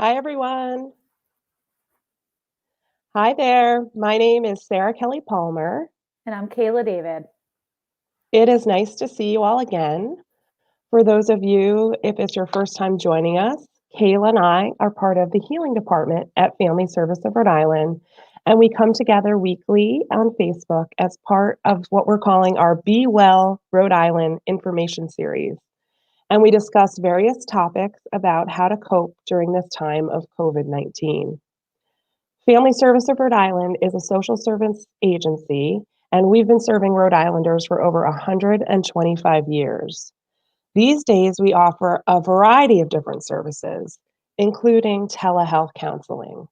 Hi, everyone. Hi there. My name is Sarah Kelly Palmer. And I'm Kayla David. It is nice to see you all again. For those of you, if it's your first time joining us, Kayla and I are part of the healing department at Family Service of Rhode Island, and we come together weekly on Facebook as part of what we're calling our Be Well Rhode Island information series. And we discuss various topics about how to cope during this time of COVID-19. Family Service of Rhode Island is a social service agency, and we've been serving Rhode Islanders for over 125 years. These days, we offer a variety of different services, including telehealth counseling.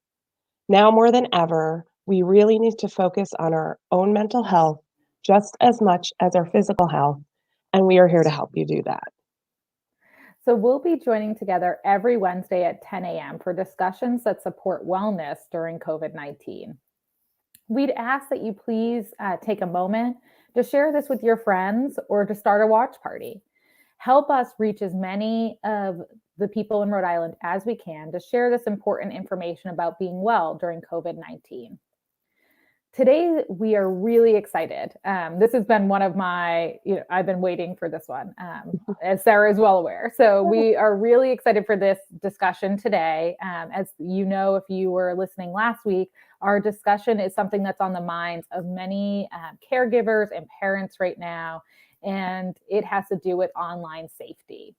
Now more than ever, we really need to focus on our own mental health just as much as our physical health, and we are here to help you do that. So, we'll be joining together every Wednesday at 10 a.m. for discussions that support wellness during COVID 19. We'd ask that you please take a moment to share this with your friends or to start a watch party. Help us reach as many of the people in Rhode Island as we can to share this important information about being well during COVID 19. Today, we are really excited. This has been one of my, I've been waiting for this one, as Sarah is well aware. So we are really excited for this discussion today. As you know, if you were listening last week, our discussion is something that's on the minds of many caregivers and parents right now, and it has to do with online safety.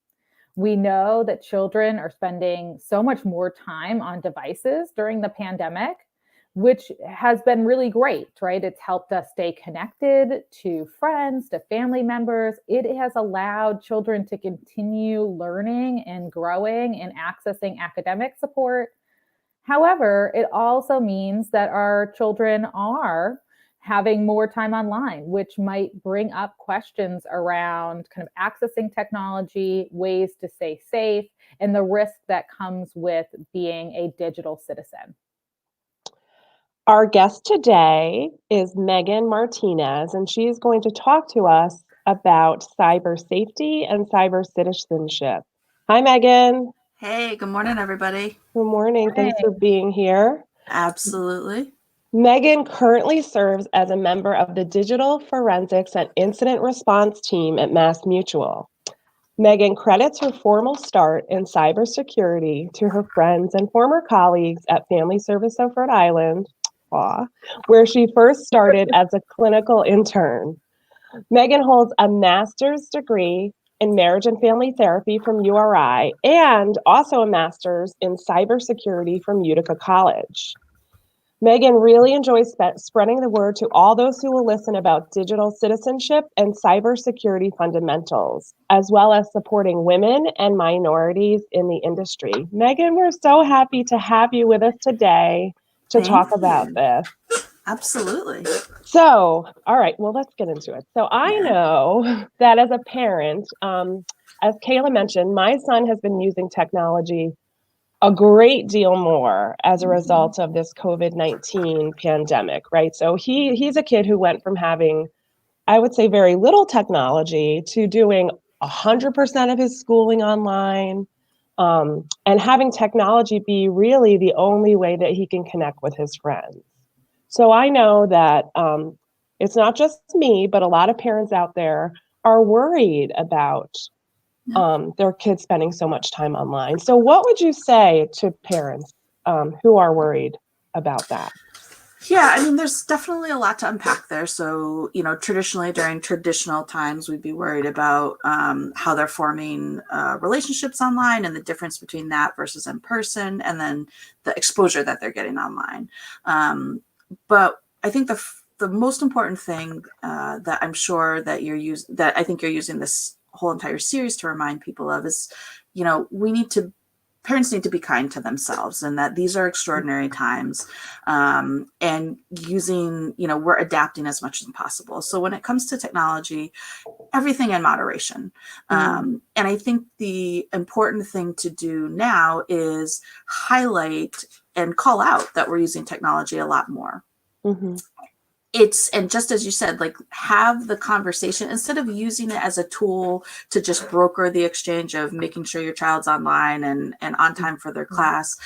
We know that children are spending so much more time on devices during the pandemic, which has been really great, right? It's helped us stay connected to friends, to family members. It has allowed children to continue learning and growing and accessing academic support. However, it also means that our children are having more time online, which might bring up questions around kind of accessing technology, ways to stay safe, and the risk that comes with being a digital citizen. Our guest today is Meghan Martinez, and she is going to talk to us about cyber safety and cyber citizenship. Hi, Meghan. Hey, good morning, everybody. Good morning. Hey. Thanks for being here. Absolutely. Meghan currently serves as a member of the Digital Forensics and Incident Response team at Mass Mutual. Meghan credits her formal start in cybersecurity to her friends and former colleagues at Family Service of Rhode Island, where she first started as a clinical intern. Meghan holds a master's degree in marriage and family therapy from URI and also a master's in cybersecurity from Utica College. Meghan really enjoys spreading the word to all those who will listen about digital citizenship and cybersecurity fundamentals, as well as supporting women and minorities in the industry. Meghan, we're so happy to have you with us today to talk about this. Absolutely. So, all right, well, let's get into it. So I know that as a parent, as Kayla mentioned, my son has been using technology a great deal more as a result of this COVID-19 pandemic, right? So he's a kid who went from having, I would say, very little technology to doing 100% of his schooling online, and having technology be really the only way that he can connect with his friends. So I know that it's not just me, but a lot of parents out there are worried about their kids spending so much time online. So what would you say to parents who are worried about that? Yeah, I mean, there's definitely a lot to unpack there. So, traditionally during traditional times, we'd be worried about how they're forming relationships online and the difference between that versus in person, and then the exposure that they're getting online. But I think the most important thing that I'm sure that that I think you're using this whole entire series to remind people of is, parents need to be kind to themselves, and that these are extraordinary times, and we're adapting as much as possible. So when it comes to technology, everything in moderation. And I think the important thing to do now is highlight and call out that we're using technology a lot more. and just as you said, like, have the conversation instead of using it as a tool to just broker the exchange of making sure your child's online and on time for their class.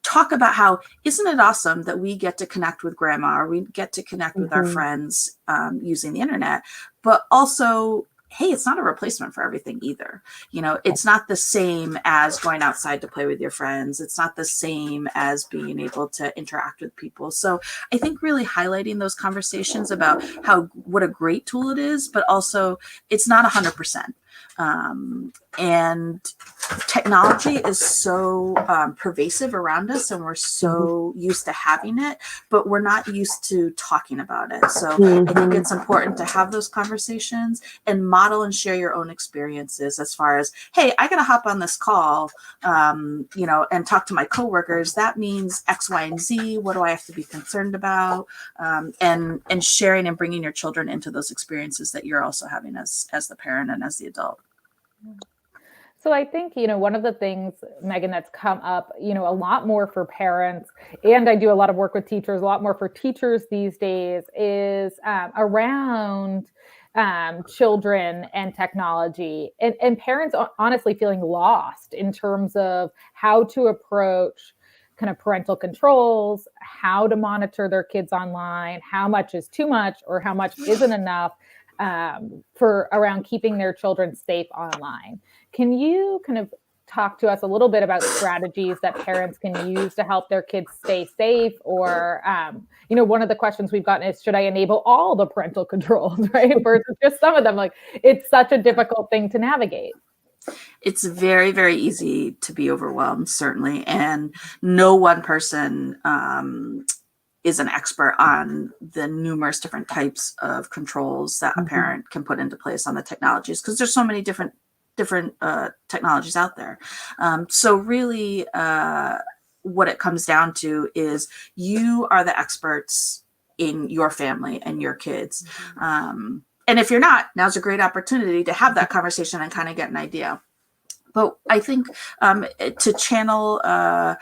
Talk about how, isn't it awesome that we get to connect with grandma, or we get to connect with our friends using the internet, but also, hey, it's not a replacement for everything either. It's not the same as going outside to play with your friends. It's not the same as being able to interact with people. So I think really highlighting those conversations about what a great tool it is, but also it's not 100%. And technology is so pervasive around us, and we're so used to having it, but we're not used to talking about it. So I think it's important to have those conversations and model and share your own experiences as far as, hey, I got to hop on this call, and talk to my coworkers. That means X, Y, and Z. What do I have to be concerned about? And sharing and bringing your children into those experiences that you're also having as the parent and as the adult. So I think, one of the things, Meghan, that's come up, a lot more for parents, and I do a lot of work with teachers, a lot more for teachers these days, is around children and technology, and parents honestly feeling lost in terms of how to approach kind of parental controls, how to monitor their kids online, how much is too much or how much isn't enough for around keeping their children safe online. Can you kind of talk to us a little bit about strategies that parents can use to help their kids stay safe? Or, one of the questions we've gotten is, should I enable all the parental controls, right? Versus just some of them. Like, it's such a difficult thing to navigate. It's very, very easy to be overwhelmed, certainly. And no one person is an expert on the numerous different types of controls that a parent can put into place on the technologies, because there's so many different technologies out there. So really, what it comes down to is you are the experts in your family and your kids. And if you're not, now's a great opportunity to have that conversation and kind of get an idea. But I think to channel a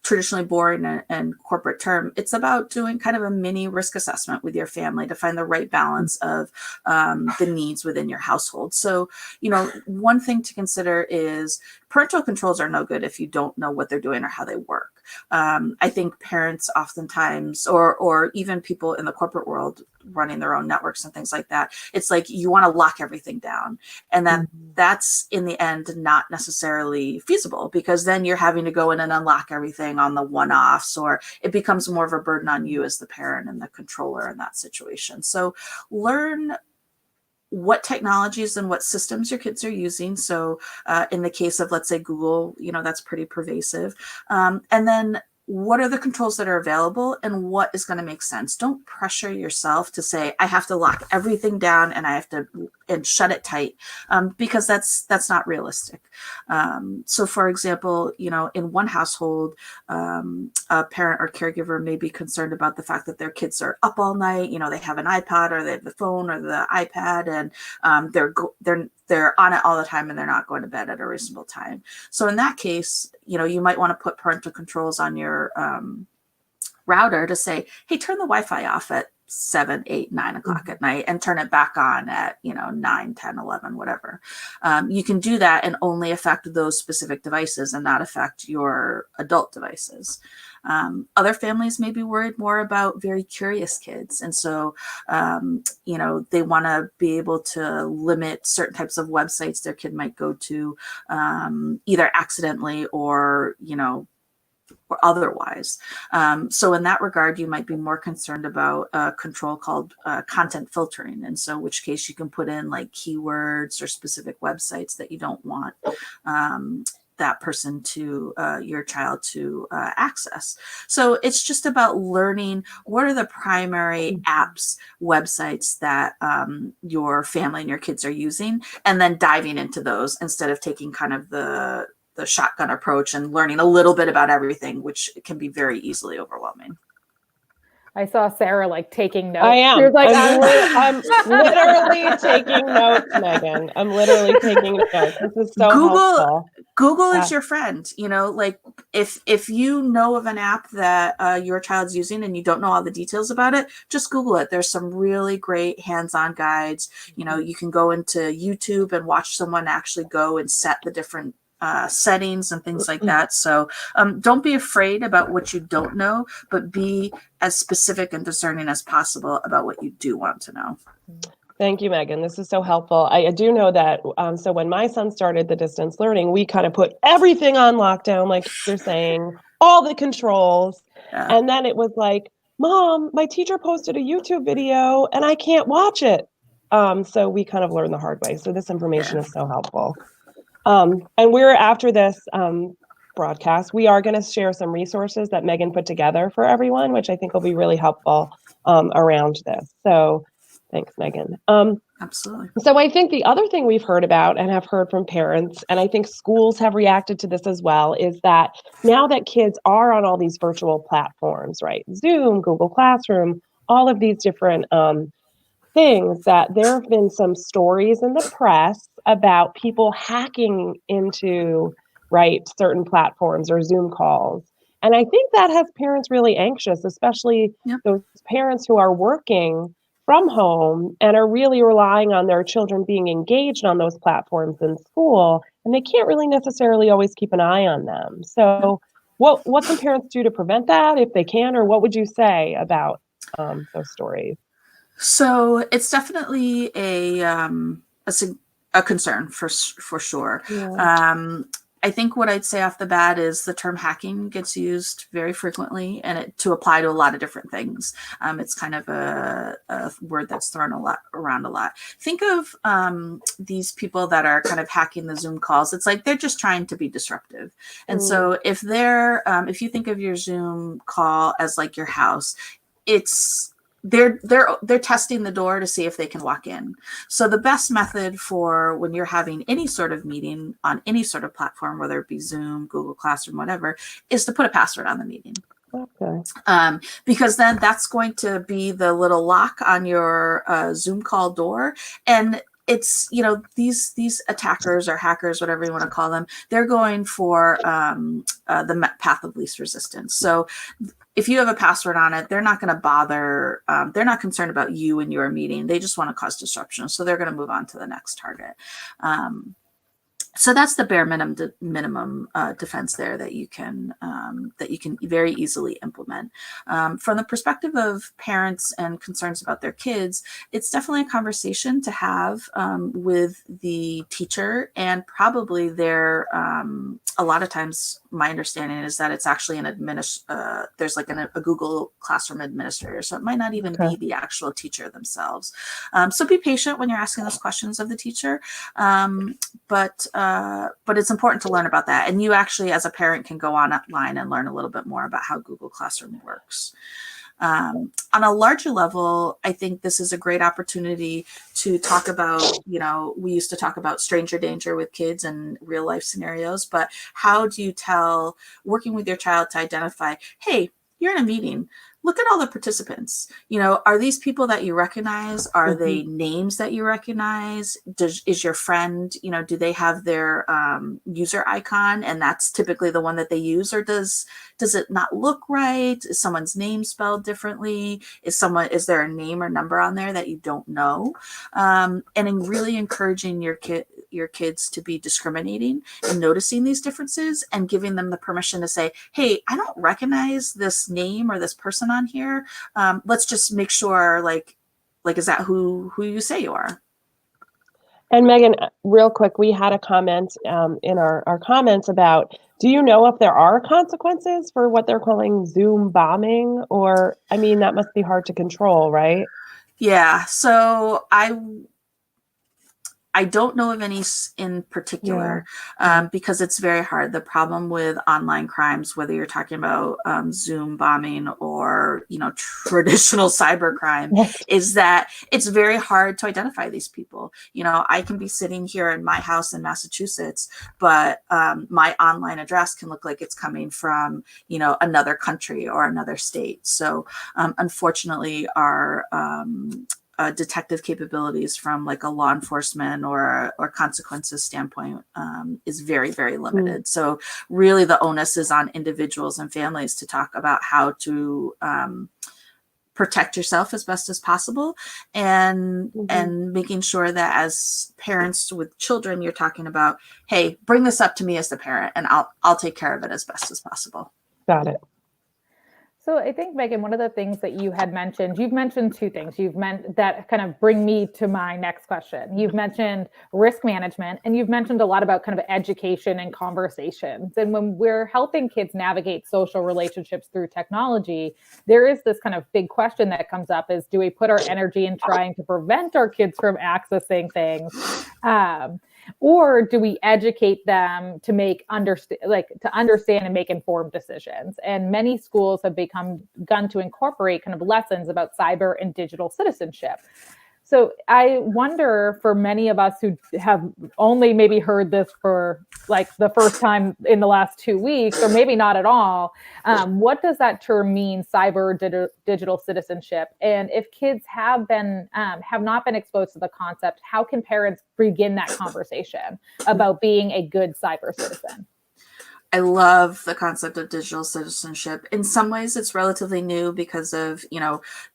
traditionally boring and corporate term, it's about doing kind of a mini risk assessment with your family to find the right balance of the needs within your household. So, one thing to consider is parental controls are no good if you don't know what they're doing or how they work. I think parents oftentimes, or even people in the corporate world running their own networks and things like that, it's like you want to lock everything down. And that's in the end not necessarily feasible, because then you're having to go in and unlock everything on the one-offs, or it becomes more of a burden on you as the parent and the controller in that situation. So learn what technologies and what systems your kids are using. So in the case of, let's say, Google, that's pretty pervasive. And then what are the controls that are available and what is going to make sense? Don't pressure yourself to say, I have to lock everything down and I have to shut it tight, because that's not realistic. So for example, in one household, a parent or caregiver may be concerned about the fact that their kids are up all night. They have an iPod, or they have the phone or the iPad, and they're on it all the time, and they're not going to bed at a reasonable time. So in that case, you might want to put parental controls on your router to say, hey, turn the Wi-Fi off at 7, 8, 9 o'clock at night and turn it back on at 9, 10, 11, whatever. You can do that and only affect those specific devices and not affect your adult devices. Other families may be worried more about very curious kids. And so, they want to be able to limit certain types of websites their kid might go to, either accidentally or otherwise. So in that regard, you might be more concerned about a control called content filtering. And so in which case you can put in like keywords or specific websites that you don't want that person to your child to access. So it's just about learning what are the primary apps, websites that your family and your kids are using, and then diving into those instead of taking kind of the shotgun approach and learning a little bit about everything, which can be very easily overwhelming. I saw Sarah like taking notes. I am. She was like, I'm literally taking notes, Meghan. I'm literally taking notes. This is so helpful. Google is your friend. Like if you know of an app that your child's using and you don't know all the details about it, just Google it. There's some really great hands-on guides. You can go into YouTube and watch someone actually go and set the different settings and things like that. So don't be afraid about what you don't know, but be as specific and discerning as possible about what you do want to know. Thank you, Meghan. This is so helpful. I do know that. So when my son started the distance learning, we kind of put everything on lockdown, like you're saying, all the controls. Yeah. And then it was like, Mom, my teacher posted a YouTube video and I can't watch it. So we kind of learned the hard way. So this information is so helpful. And we're after this broadcast, we are going to share some resources that Meghan put together for everyone, which I think will be really helpful around this. So thanks, Meghan. Absolutely. So I think the other thing we've heard about and have heard from parents, and I think schools have reacted to this as well, is that now that kids are on all these virtual platforms, right? Zoom, Google Classroom, all of these different things, that there have been some stories in the press about people hacking into, right, certain platforms or Zoom calls. And I think that has parents really anxious, especially those parents who are working from home and are really relying on their children being engaged on those platforms in school, and they can't really necessarily always keep an eye on them. So what can parents do to prevent that if they can, or what would you say about those stories? So it's definitely a concern for sure. Yeah. I think what I'd say off the bat is the term hacking gets used very frequently, and to apply to a lot of different things. It's kind of a word that's thrown around a lot. Think of these people that are kind of hacking the Zoom calls. It's like they're just trying to be disruptive. And so if you think of your Zoom call as like your house, they're testing the door to see if they can walk in. So the best method for when you're having any sort of meeting on any sort of platform, whether it be Zoom, Google Classroom, whatever, is to put a password on the meeting. Okay. Because then that's going to be the little lock on your Zoom call door. And it's, these attackers or hackers, whatever you want to call them, they're going for the path of least resistance. So if you have a password on it, they're not going to bother. They're not concerned about you and your meeting. They just want to cause disruption. So they're going to move on to the next target. So that's the bare minimum defense there that you can very easily implement. From the perspective of parents and concerns about their kids, it's definitely a conversation to have with the teacher, and probably a lot of times my understanding is that it's actually there's like a Google Classroom administrator, so it might not even be the actual teacher themselves. So be patient when you're asking those questions of the teacher, but it's important to learn about that. And you actually, as a parent, can go online and learn a little bit more about how Google Classroom works. On a larger level, I think this is a great opportunity to talk about, we used to talk about stranger danger with kids and real life scenarios, but how do you working with your child to identify, hey, you're in a meeting, look at all the participants. Are these people that you recognize? Are they names that you recognize? Is your friend, do they have their user icon, and that's typically the one that they use? Or does it not look right? Is someone's name spelled differently? Is there a name or number on there that you don't know? And in really encouraging your kids to be discriminating and noticing these differences, and giving them the permission to say, hey, I don't recognize this name or this person on here. Let's just make sure, like, is that who you say you are? And Meghan, real quick, we had a comment in our comments about, do you know if there are consequences for what they're calling Zoom bombing? Or, that must be hard to control, right? Yeah. So I don't know of any in particular, because it's very hard. The problem with online crimes, whether you're talking about Zoom bombing or, traditional cyber crime, is that it's very hard to identify these people. I can be sitting here in my house in Massachusetts, but my online address can look like it's coming from, another country or another state. So unfortunately, our detective capabilities from like a law enforcement or consequences standpoint is very, very limited. So really the onus is on individuals and families to talk about how to protect yourself as best as possible, and making sure that as parents with children, you're talking about, hey, bring this up to me as the parent and I'll take care of it as best as possible. Got it. So I think, Meghan, one of the things that you had mentioned, you've mentioned two things. You've meant that kind of bring me to my next question. You've mentioned risk management, and you've mentioned a lot about kind of education and conversations. And when we're helping kids navigate social relationships through technology, there is this kind of big question that comes up is, do we put our energy in trying to prevent our kids from accessing things? Or do we educate them to understand and make informed decisions? And many schools have begun to incorporate kind of lessons about cyber and digital citizenship. So I wonder, for many of us who have only maybe heard this for like the first time in the last 2 weeks, or maybe not at all, what does that term mean, cyber digital citizenship? And if kids have not been exposed to the concept, how can parents begin that conversation about being a good cyber citizen? I love the concept of digital citizenship. In some ways, it's relatively new because of,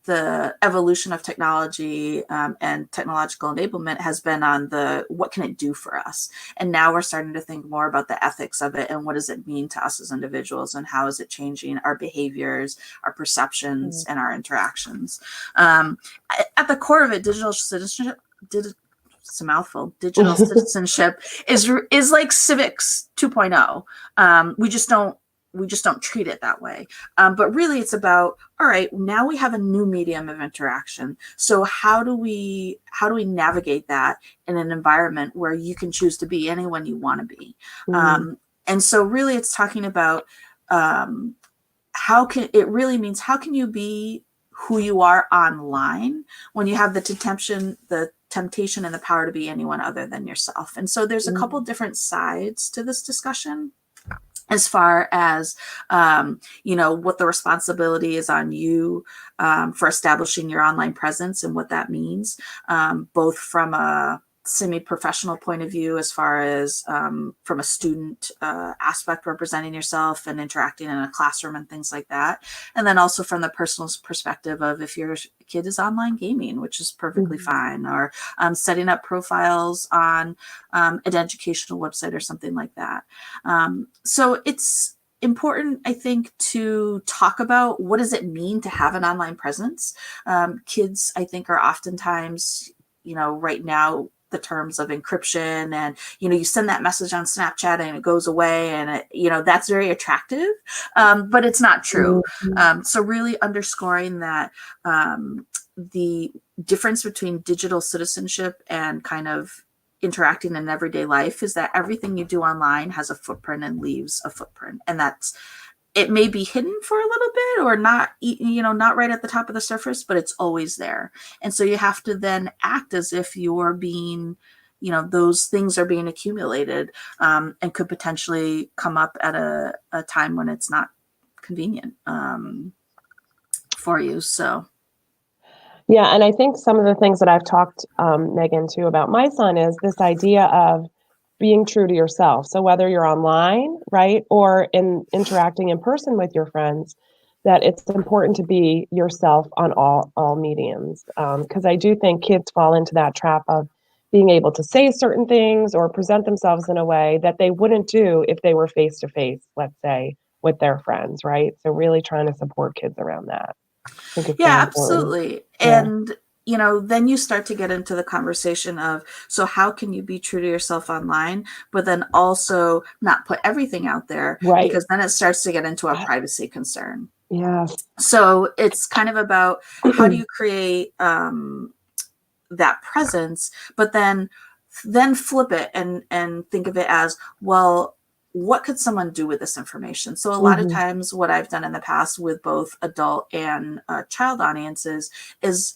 the evolution of technology and technological enablement has been on the what can it do for us? And now we're starting to think more about the ethics of it and what does it mean to us as individuals and how is it changing our behaviors, our perceptions, and our interactions. At the core of it, digital citizenship, it's a mouthful. Digital citizenship is like civics 2.0. We just don't treat it that way. But really it's about, all right, now we have a new medium of interaction. So how do we navigate that in an environment where you can choose to be anyone you want to be? And so really it's talking about how can you be who you are online when you have the temptation and the power to be anyone other than yourself. And so there's a couple different sides to this discussion as far as, what the responsibility is on you for establishing your online presence and what that means, both from a semi-professional point of view, as far as from a student aspect, representing yourself and interacting in a classroom and things like that. And then also from the personal perspective of if your kid is online gaming, which is perfectly fine, or setting up profiles on an educational website or something like that. So it's important, I think, to talk about what does it mean to have an online presence. Kids, I think, are oftentimes, right now, the terms of encryption and, you send that message on Snapchat and it goes away and that's very attractive, but it's not true. So really underscoring that the difference between digital citizenship and kind of interacting in everyday life is that everything you do online has a footprint and leaves a footprint. And it may be hidden for a little bit or not, not right at the top of the surface, but it's always there. And so you have to then act as if you're being, those things are being accumulated and could potentially come up at a time when it's not convenient for you. So. Yeah, and I think some of the things that I've talked, Meghan, too, about my son is this idea of being true to yourself. So whether you're online, right, or interacting in person with your friends, that it's important to be yourself on all mediums. Because I do think kids fall into that trap of being able to say certain things or present themselves in a way that they wouldn't do if they were face to face, let's say, with their friends, right? So really trying to support kids around that. I think it's Yeah, really absolutely. Yeah. And then you start to get into the conversation of, so how can you be true to yourself online, but then also not put everything out there, Right. because then it starts to get into a privacy concern. Yes. So it's kind of about how do you create that presence, but then then flip it and think of it as, well, what could someone do with this information? So a lot of times what I've done in the past with both adult and child audiences is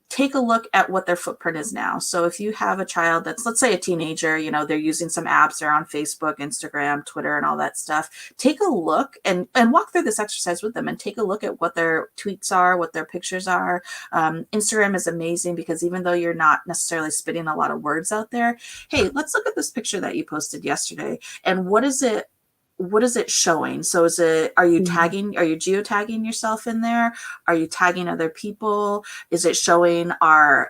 take a look at what their footprint is now. So if you have a child that's, let's say, a teenager, they're using some apps, they're on Facebook, Instagram, Twitter, and all that stuff. Take a look and walk through this exercise with them and take a look at what their tweets are, what their pictures are. Instagram is amazing because even though you're not necessarily spitting a lot of words out there, hey, let's look at this picture that you posted yesterday. And what is it showing? So are you geotagging yourself in there? Are you tagging other people? Is it showing our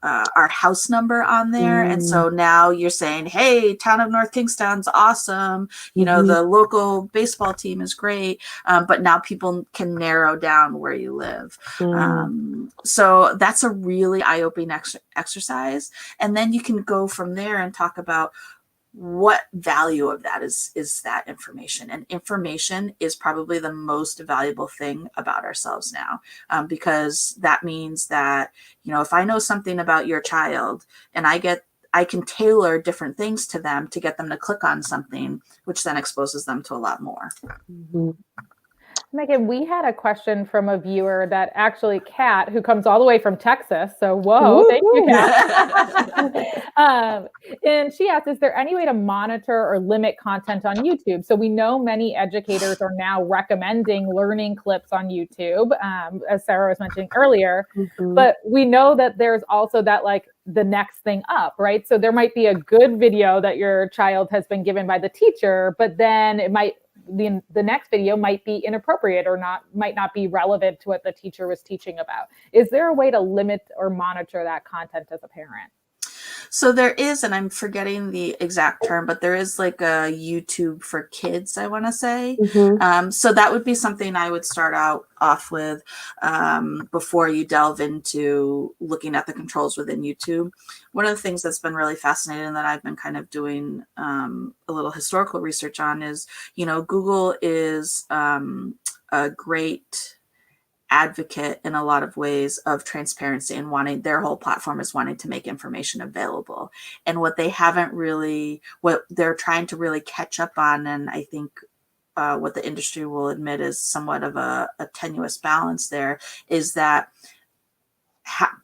house number on there? And so now you're saying, hey, town of North Kingstown's awesome. The local baseball team is great. But now people can narrow down where you live. So that's a really eye-opening exercise. And then you can go from there and talk about what value of that is that information. And information is probably the most valuable thing about ourselves now, because that means that, if I know something about your child and I can tailor different things to them to get them to click on something, which then exposes them to a lot more. Meghan, we had a question from a viewer that actually, Kat, who comes all the way from Texas. So, whoa, thank you, Kat. And she asked, is there any way to monitor or limit content on YouTube? So we know many educators are now recommending learning clips on YouTube, as Sarah was mentioning earlier. But we know that there's also that the next thing up, right? So there might be a good video that your child has been given by the teacher, but then the next video might be inappropriate or might not be relevant to what the teacher was teaching about. Is there a way to limit or monitor that content as a parent? So there is, and I'm forgetting the exact term, but there is a YouTube for kids, I want to say. So that would be something I would start off with before you delve into looking at the controls within YouTube. One of the things that's been really fascinating that I've been kind of doing a little historical research on is, Google is a great advocate in a lot of ways of transparency and wanting their whole platform is wanting to make information available. And what they're trying to really catch up on, and I think what the industry will admit is somewhat of a tenuous balance there, is that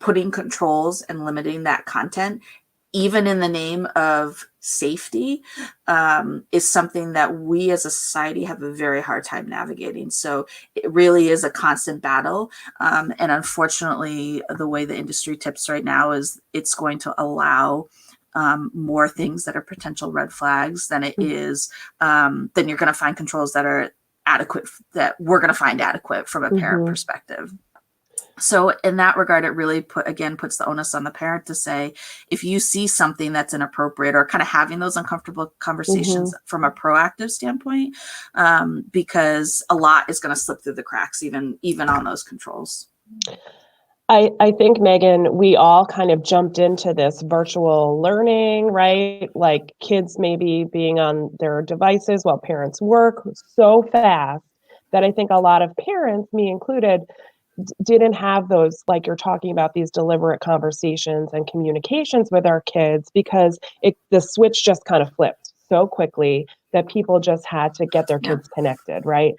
putting controls and limiting that content, even in the name of safety, is something that we as a society have a very hard time navigating. So it really is a constant battle. And unfortunately, the way the industry tips right now is it's going to allow more things that are potential red flags than it is, then you're going to find controls that are adequate, that we're going to find adequate from a parent perspective. So in that regard, it really puts the onus on the parent to say, if you see something that's inappropriate, or kind of having those uncomfortable conversations from a proactive standpoint, because a lot is going to slip through the cracks, even on those controls. I think, Meghan, we all kind of jumped into this virtual learning, right? Like kids maybe being on their devices while parents work so fast that I think a lot of parents, me included, didn't have those, like you're talking about, these deliberate conversations and communications with our kids, because the switch just kind of flipped so quickly that people just had to get their kids connected, right?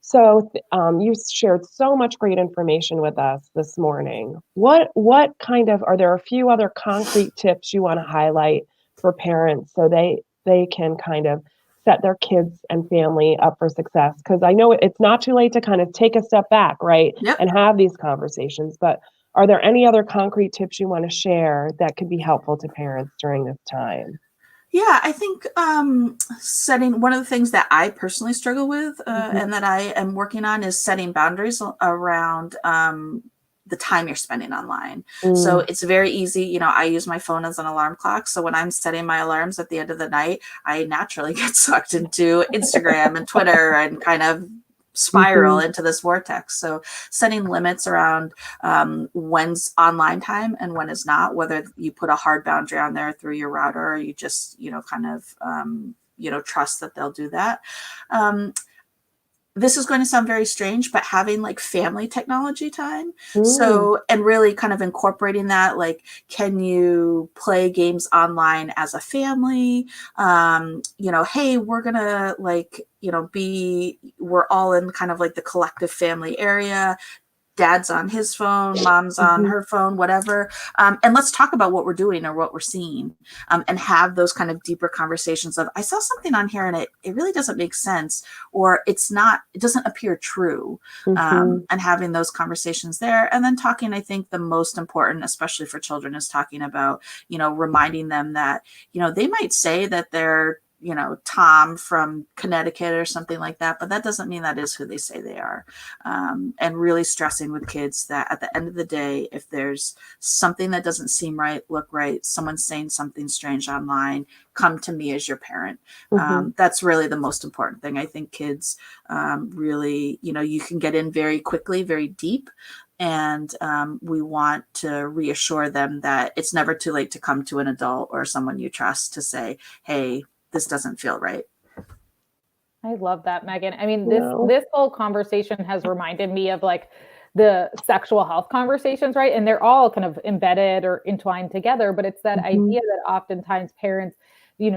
So you shared so much great information with us this morning. What are there a few other concrete tips you want to highlight for parents so they can kind of set their kids and family up for success? Because I know it's not too late to kind of take a step back, right? And have these conversations. But are there any other concrete tips you want to share that could be helpful to parents during this time? Yeah, I think setting, one of the things that I personally struggle with and that I am working on is setting boundaries around the time you're spending online. So it's very easy. I use my phone as an alarm clock. So when I'm setting my alarms at the end of the night, I naturally get sucked into Instagram and Twitter and kind of spiral into this vortex. So setting limits around when's online time and when is not, whether you put a hard boundary on there through your router, or you just, kind of, trust that they'll do that. this is going to sound very strange, but having like family technology time. Mm. So, and really kind of incorporating that, like, can you play games online as a family? Hey, we're going to like, we're all in kind of like the collective family area. Dad's on his phone, mom's on her phone, whatever. And let's talk about what we're doing or what we're seeing, and have those kind of deeper conversations of, I saw something on here and it really doesn't make sense, or it doesn't appear true. And having those conversations there, and then talking, I think the most important, especially for children, is talking about, reminding them that, they might say that they're, Tom from Connecticut or something like that, but that doesn't mean that is who they say they are. And really stressing with kids that at the end of the day, if there's something that doesn't seem right, look right, someone's saying something strange online, come to me as your parent. That's really the most important thing. I think kids really, you can get in very quickly, very deep. And we want to reassure them that it's never too late to come to an adult or someone you trust to say, hey, this doesn't feel right. I love that, Meghan. I mean, this whole conversation has reminded me of like the sexual health conversations, right? And they're all kind of embedded or entwined together, but it's that idea that oftentimes parents,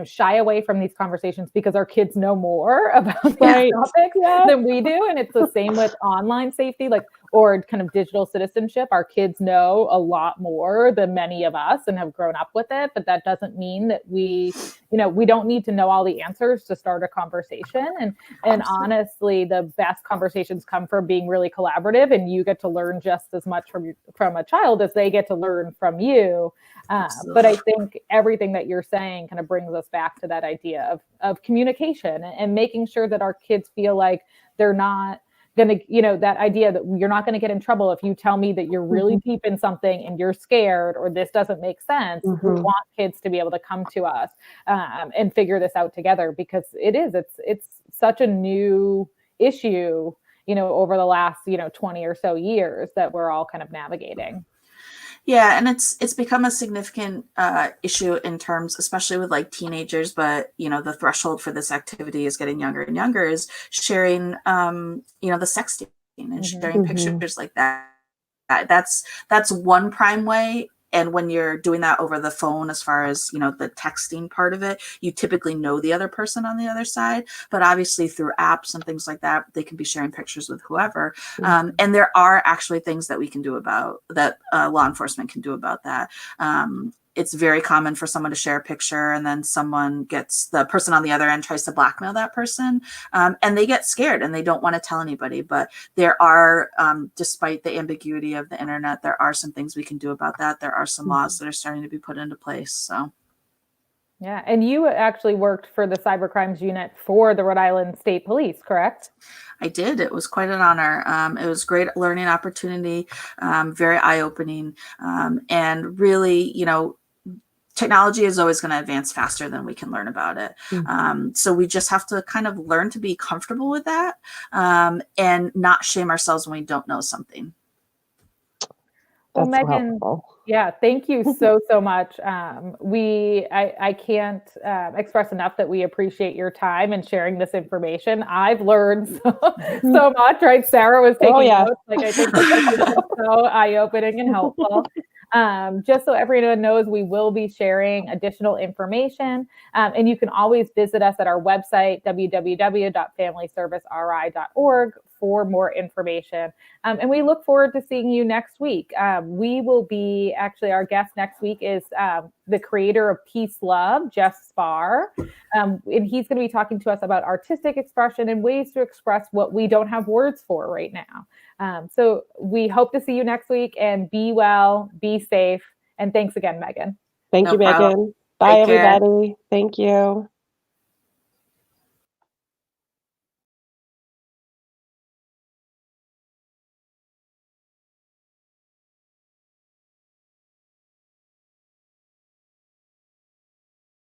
shy away from these conversations because our kids know more about these topics than we do. And it's the same with online safety, or kind of digital citizenship. Our kids know a lot more than many of us and have grown up with it, but that doesn't mean that we don't need to know all the answers to start a conversation. And honestly, the best conversations come from being really collaborative, and you get to learn just as much from a child as they get to learn from you. But I think everything that you're saying kind of brings us back to that idea of communication and making sure that our kids feel like they're not going to, that idea that you're not going to get in trouble if you tell me that you're really deep in something and you're scared or this doesn't make sense. We want kids to be able to come to us and figure this out together, because it's such a new issue, over the last, 20 or so years that we're all kind of navigating. Yeah, and it's become a significant issue in terms, especially with like teenagers, but the threshold for this activity is getting younger and younger, is sharing the sexting and sharing pictures like that. That's one prime way. And when you're doing that over the phone, as far as, the texting part of it, you typically know the other person on the other side. But obviously through apps and things like that, they can be sharing pictures with whoever. And there are actually things that we can do about that, law enforcement can do about that. It's very common for someone to share a picture, and then the person on the other end tries to blackmail that person, and they get scared and they don't want to tell anybody. But there are, despite the ambiguity of the internet, there are some things we can do about that. There are some laws that are starting to be put into place. So. Yeah. And you actually worked for the cybercrimes unit for the Rhode Island State Police, correct? I did. It was quite an honor. It was a great learning opportunity, very eye-opening, and really, technology is always going to advance faster than we can learn about it. So we just have to kind of learn to be comfortable with that, and not shame ourselves when we don't know something. Well, Meghan, thank you so much. I can't express enough that we appreciate your time and sharing this information. I've learned so much, right? Sarah was taking notes. I think this is so eye-opening and helpful. Just so everyone knows, we will be sharing additional information, and you can always visit us at our website, www.familyserviceri.org, for more information. And we look forward to seeing you next week. We will be, actually, our guest next week is the creator of Peace Love, Jeff Spar. And he's going to be talking to us about artistic expression and ways to express what we don't have words for right now. So we hope to see you next week, and be well, be safe. And thanks again, Meghan. Thank you, Meghan. Bye, everybody. Thank you.